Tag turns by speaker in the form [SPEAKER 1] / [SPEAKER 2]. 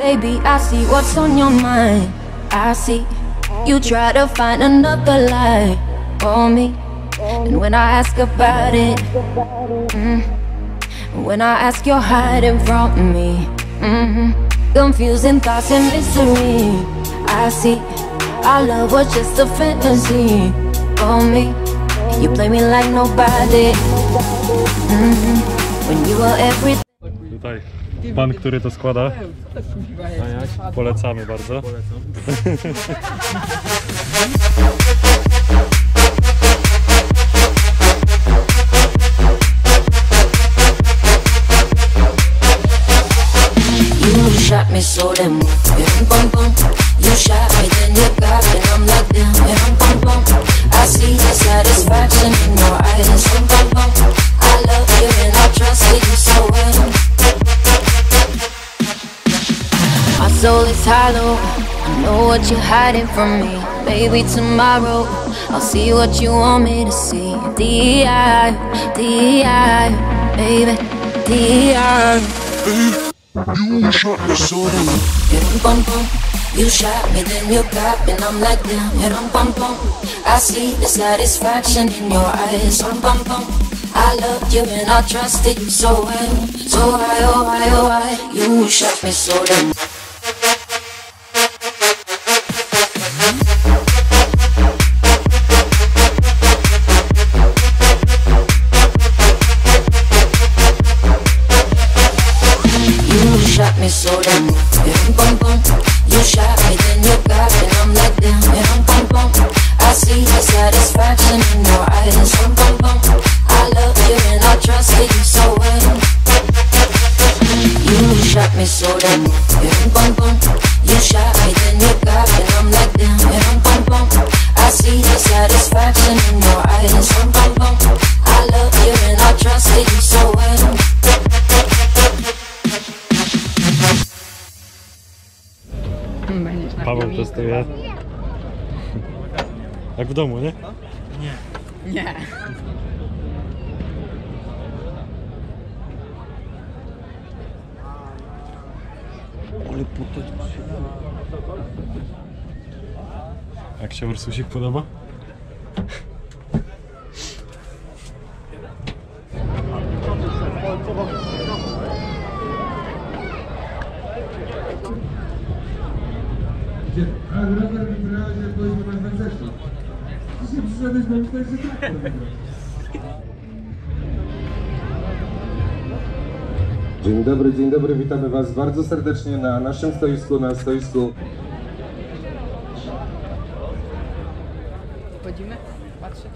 [SPEAKER 1] Baby, I see what's on your mind. I see you try to find another lie for me. And when I ask about it, when I ask, you're hiding from me. Confusing thoughts and mystery. I see our love was just a fantasy for me. You play me like nobody. When you were everything.
[SPEAKER 2] Tutaj pan, który to składa. Polecamy bardzo.
[SPEAKER 1] You shot me so damn bum bum. You shot me, then you got me, and I'm like damn bum bum. I see the satisfaction in your eyes, bum bum. I love you and I trusted you so well. My soul is hollow. I know what you're hiding from me. Maybe tomorrow I'll see what you want me to see. D.I., D.I., baby, D.I.
[SPEAKER 3] You shot me so damn
[SPEAKER 1] bum bum. You shot me, then you got me, and I'm like damn bum bum. I see the satisfaction in your eyes, bum bum. I loved you and I trusted you so well. So why, oh why, oh why, you shot me so damn. So damn bum bum. You shot me, then you got me, and I'm like damn bum bum. I see the satisfaction in your eyes, bum bum. I love you and I trusted you so well. You shot me so damn bum bum. You shot me, then you got me, and I'm like damn bum bum. I see the satisfaction in your eyes, bum bum. I love you and I trusted you so well.
[SPEAKER 2] Paweł testuje. Jak w domu, nie?
[SPEAKER 4] Nie. Nie.
[SPEAKER 3] Ale puta.
[SPEAKER 2] Jak się Ursusik podoba?
[SPEAKER 5] Dzień dobry, witamy Was bardzo serdecznie na naszym stoisku, na stoisku.
[SPEAKER 4] Wchodzimy? Patrzeć?